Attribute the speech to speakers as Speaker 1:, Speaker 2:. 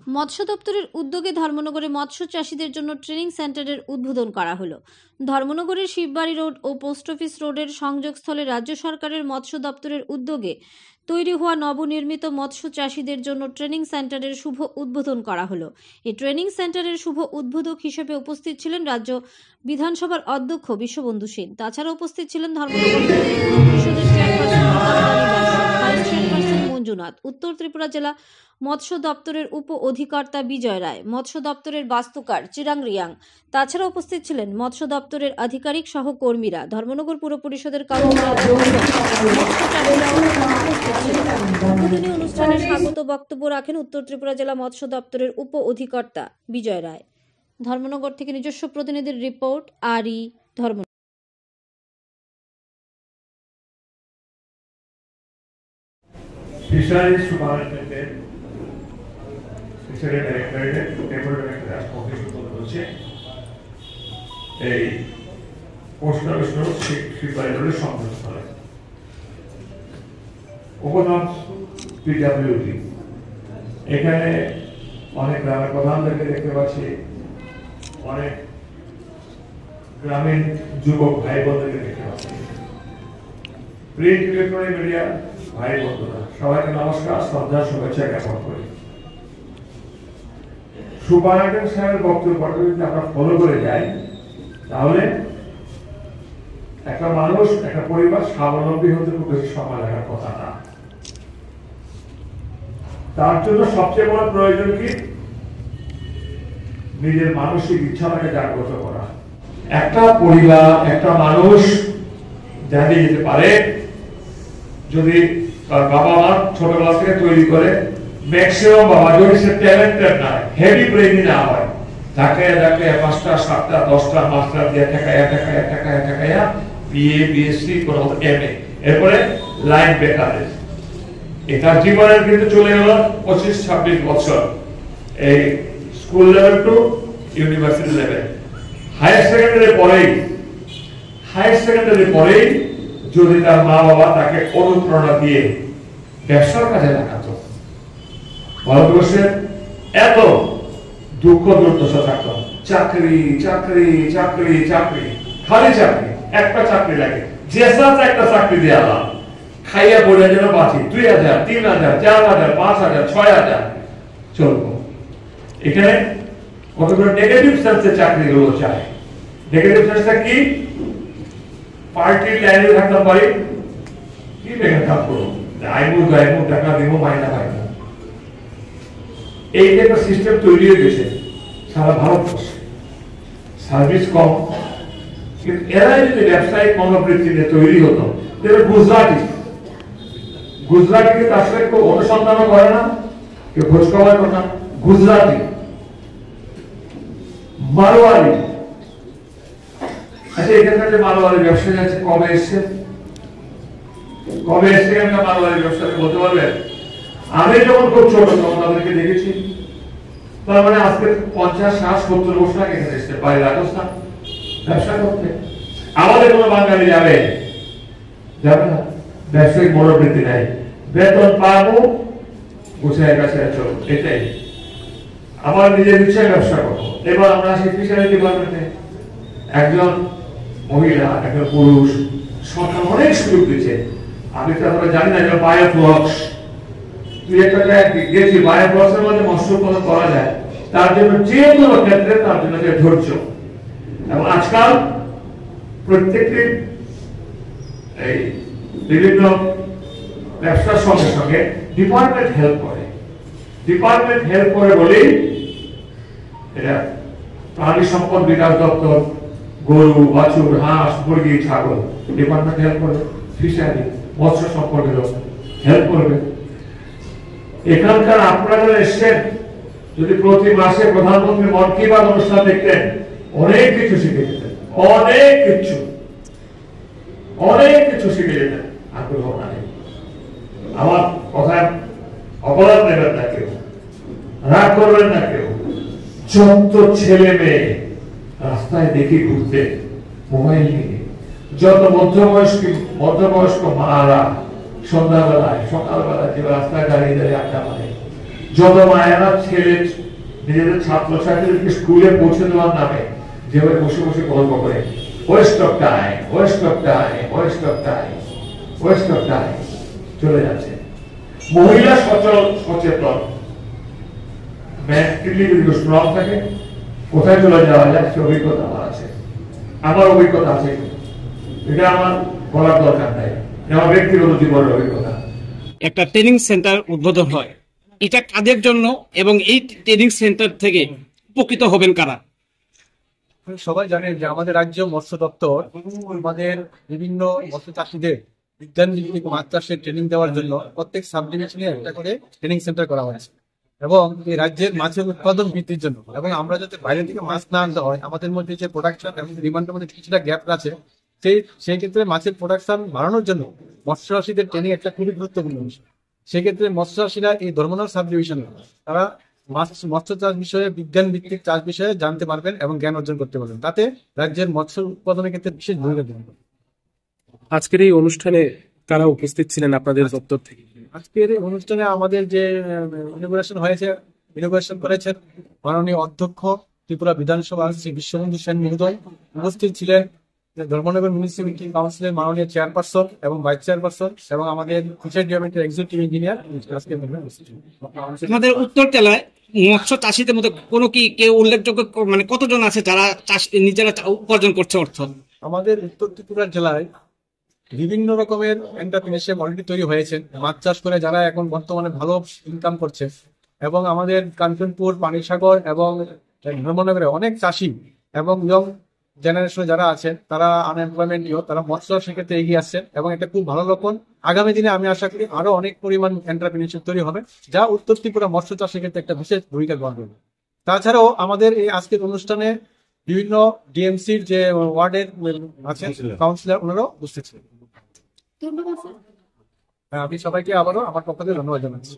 Speaker 1: মৎস্য দপ্তরের উদ্যোগে ধর্মনগরে মৎস্য চাষীদের জন্য ট্রেনিং সেন্টারের উদ্বোধন করা হলো। ধর্মনগরের শিববাড়ি রোড ও পোস্ট অফিস রোডের সংযোগস্থলে রাজ্য সরকারের মৎস্য দপ্তরের উদ্যোগে তৈরি হওয়া নবনির্মিত মৎস্য চাষীদের জন্য ট্রেনিং সেন্টারের শুভ উদ্বোধন করা হলো। এই ট্রেনিং সেন্টারের শুভ উদ্বোধক হিসেবে উপস্থিত ছিলেন রাজ্য বিধানসভার অধ্যক্ষ বিশ্ববন্ধু সেন। তাছাড়া উপস্থিত ছিলেন ধর্মনগর পরিষদের চেয়ারপারসন মঞ্জুনাথ, উত্তর ত্রিপুরা জেলা মৎস্য দপ্তরের উপ অধিকর্তা বিজয় রায়, মৎস্য দপ্তরের বাস্তুকার চিরাং রিয়াং। তাছাড়া উপস্থিত ছিলেন মৎস্য দপ্তরের আধিকারিক সহ কর্মীরা, ধর্মনগর পুর পরিষদের কাউন্সিলর, উদ্বোধনী অনুষ্ঠানে স্বাগত বক্তব্য রাখেন উত্তর ত্রিপুরা জেলা মৎস্য দপ্তরের উপ অধিকর্তা বিজয় রায়। ধর্মনগর থেকে নিজস্ব প্রতিনিধির রিপোর্ট, আরই ধর্ম।
Speaker 2: Fisheries superintendent, fishery directorate, temporary director office বলছে এই পোস্ট অফিস রোড শিববাড়ি রোডের সংযোগস্থলে উপনাম পিডব্লিউডি। এখানে অনেক গ্রামের প্রধানদেরকে দেখতে পাচ্ছি, অনেক গ্রামীণ যুবক ভাই বোনদেরকে দেখতে পাচ্ছি, প্রিন্ট ইলেকট্রনিক মিডিয়া ভাই বন্ধুরা, সবাইকে নমস্কার, শ্রদ্ধা, শুভেচ্ছা জ্ঞাপন করি। সুপারিনটেন্ডেন্ট সাহেবের বক্তব্য যদি আমরা ফলো করে যাই, তাহলে একটা মানুষ, একটা পরিবার স্বাবলম্বী হতে খুব বেশি সময় লাগার কথা না। তার জন্য সবচেয়ে বড় প্রয়োজন কি? নিজের মানসিক ইচ্ছাটাকে জাগ্রত করা। একটা পরিবার, একটা মানুষ দাঁড়িয়ে যেতে পারে যদি তার বাবা মা ছোটবেলা থেকে তৈরি করে। ম্যাক্সিমাম বাবা যদি সে ট্যালেন্টেড না, হেভি ব্রেইনি না হয়, ঢাকায় 5টা 7টা 10টা মাস্টার দিয়ে ঠেকাইয়া বিএ বিএসসি কোনো এমএ, এরপরে লাইন বেকার। এটা জীবনের কিন্তু চলে গেল 25-26 বছর, এই school level to university level. Higher secondary পরেই যদি তার মা বাবা তাকে অনুপ্রেরণা দিয়ে ব্যবসার কাজে লাগাতো, ভারতবর্ষের এত দুঃখ দুর্দশা থাকত, চাকরি চাকরি চাকরি চাকরি, খালি চাকরি, একটা চাকরি লাগে, যে সাথে একটা চাকরি দেওয়া লাভ, খাইয়া বলে যেন বাঁচি, 2000, 3000, 4000, 5000, 6000 চলবো। এখানে কতগুলো নেগেটিভ সেন্সে চাকরিগুলো চায়। নেগেটিভ সেন্সটা কি? পার্টির লাইনে থাকতে পারি, কি বেকার কাজ করবো, আইমু টাকা দিব, মাইনা পাইব। এই একটা সিস্টেম তৈরি হয়ে গেছে সারা ভারতবর্ষে। সার্ভিস কম, কিন্তু এরাই যদি ব্যবসায়িক মনোবৃত্তিতে তৈরি হতো, গুজরাটিকে তার সাথে কেউ অনুসন্ধানও করে না, কেউ খোঁজ খবর করে না। গুজরাটি, মারোয়ারি, আচ্ছা এখানকার যে মারোয়ারি ব্যবসায়ী আছে কবে এসছে এখানকার মারোয়ারি ব্যবসায়ী বলতে পারবেন? আমি যখন খুব ছোট তখন তাদেরকে দেখেছি। তার মানে আজকে 50, 60, 70 বছর আগে এখানে এসছে, বাড়ি রাজস্থান ব্যবসা করতে। আমাদের কোনো বাঙালি যাবে না, ব্যবসায়িক মনোবৃত্তি নাই, বেতন পাবো গুছায় কাছে চলো, এটাই আমার নিজের ইচ্ছায় ব্যবসা করবো। এবার আমরা আসি ফিশারি ডিপার্টমেন্টে, একজন মহিলা, একজন পুরুষ, সরকার অনেক সুযোগ দিচ্ছে। আমি তো আমরা জানি না যে বায়োফ্লক্স, তুই একটা জায়গায় গেছি, বায়োফ্লক্সের মধ্যে মৎস্য উৎপাদন করা যায়, তার জন্য যে কোনো ক্ষেত্রে তার জন্য ধৈর্য। এবং আজকাল প্রত্যেকটি এই বিভিন্ন ব্যবসার সঙ্গে সঙ্গে ডিপার্টমেন্ট হেল্প করে বলেই এটা প্রাণী সম্পদ বিকাশ দপ্তর, গরু, বাছুর, হাঁস, মুরগি, ছাগল ডিপার্টমেন্ট হেল্প করবে, ফিশারি, মৎস্য সম্পর্কে হেল্প করবে। এখানকার আপনারা এসছেন, যদি প্রতি মাসে প্রধানমন্ত্রী মন কি বাত অনুষ্ঠান দেখতেন, অনেক কিছু শিখে যেতেন, অনেক কিছু শিখে যেতেন। আগ্রহ নাই, আমার কথায় অপরাধ নেবেন না কেউ, রাগ করবেন না কেউ। যত ছেলে মেয়ে রাস্তায় দেখি ঘুরতে মোবাইল নিয়ে, যত মধ্যবয়স্ক মারা সন্ধ্যাবেলায় সকালবেলায় যে রাস্তায় দাঁড়িয়ে আড্ডা মারে, যত মায়েরা ছেলে নিজেদের ছাত্রছাত্রীদেরকে স্কুলে পৌঁছে দেওয়ার নামে যেভাবে বসে বসে গল্প করে West of time, West of time, West of time, West of time চলে যাচ্ছে। মহিলা সচেতন মেন্টালি যদি স্ট্রং থাকে, কোথায় চলে যাওয়া যায় সে অভিজ্ঞতা আমার আছে, আমার অভিজ্ঞতা আছে, এটা আমার বলার দরকার নাই, আমার ব্যক্তিগত জীবনের অভিজ্ঞতা।
Speaker 3: একটা ট্রেনিং সেন্টার উদ্বোধন হয়, এটা কাদের জন্য এবং এই ট্রেনিং সেন্টার থেকে উপকৃত হবেন কারা?
Speaker 4: সবাই জানেন যে আমাদের রাজ্য মৎস্য দপ্তর আমাদের বিভিন্ন মৎস্য চাষীদের বিজ্ঞান ভিত্তিক মাছ চাষের ট্রেনিং দেওয়ার জন্য প্রত্যেক সাব ডিভিশনে একটা করে ট্রেনিং সেন্টার করা হয়েছে, এবং এই রাজ্যের মাছের উৎপাদন বৃদ্ধির জন্য, এবং আমরা যাতে বাইরে থেকে মাছ না আনতে হয়, আমাদের মধ্যে যে প্রোডাকশন এবং ডিমান্ডের মধ্যে কিছুটা গ্যাপ আছে, সেই ক্ষেত্রে মাছের প্রোডাকশন বাড়ানোর জন্য মৎস্য চাষীদের ট্রেনিং একটা খুবই গুরুত্বপূর্ণ বিষয়। সেক্ষেত্রে মৎস্য চাষীরা এই ধর্মনগর সাব ডিভিশনে তারা মৎস্য চাষ বিষয়ে, বিজ্ঞান ভিত্তিক চাষ বিষয়ে জানতে পারবেন এবং জ্ঞান অর্জন করতে পারবেন, তাতে রাজ্যের মৎস্য উৎপাদনের ক্ষেত্রে বিশেষ ভূমিকা গ্রহণ করবে।
Speaker 5: আজকের এই অনুষ্ঠানে কারা উপস্থিত ছিলেন আপনাদের দপ্তর থেকে?
Speaker 4: আজকের এই অনুষ্ঠানে আমাদের যে ইনোগ্রেশন হয়েছে, ইনোগ্রেশন করেছেন মাননীয় অধ্যক্ষ ত্রিপুরা বিধানসভা শ্রী বিশ্ববন্ধু সেন মহোদয়। উপস্থিত ছিলেন ধর্মনগর মিউনিসিপ্যালিটি কাউন্সিলের মাননীয় চেয়ারপারসন এবং ভাইস চেয়ারপারসন এবং আমাদের ফিশারি ডিপার্টমেন্টের এক্সিকিউটিভ ইঞ্জিনিয়ার।
Speaker 3: আমাদের উত্তর জেলায় মৎস্য চাষীদের মধ্যে কোনো কি কেউ উল্লেখযোগ্য মানে কতজন আছে যারা চাষ নিজেরা উপার্জন করছে অর্থ?
Speaker 4: আমাদের উত্তর ত্রিপুরা জেলায় বিভিন্ন রকমের এন্টারপ্রেনারশিপ অলরেডি তৈরি হয়েছে, মাছ চাষ করে যারা এখন বর্তমানে ভালো ইনকাম করছে, এবং আমাদের কাঞ্চনপুর, পানিসাগর এবং ধর্মনগরে অনেক চাষি এবং ইয়ং জেনারেশনে যারা আছেন তারা আনএমপ্লয়মেন্ট তারা মৎস্য সেক্ষেত্রে এগিয়ে আসছেন, এবং এটা খুব ভালো লক্ষণ। আগামী দিনে আমি আশা করি আরো অনেক পরিমাণ এন্টারপ্রেনারশিপ তৈরি হবে, যা উত্তর ত্রিপুরা মৎস্য চাষের ক্ষেত্রে একটা বিশেষ ভূমিকা গ্রহণ করবে। তাছাড়াও আমাদের এই আজকের অনুষ্ঠানে বিভিন্ন ডিএমসির যে ওয়ার্ডের আছেন কাউন্সিলর, ওনারাও উপস্থিত ছিলেন। আমি সবাইকে আবারও আমার পক্ষ থেকে ধন্যবাদ জানাচ্ছি।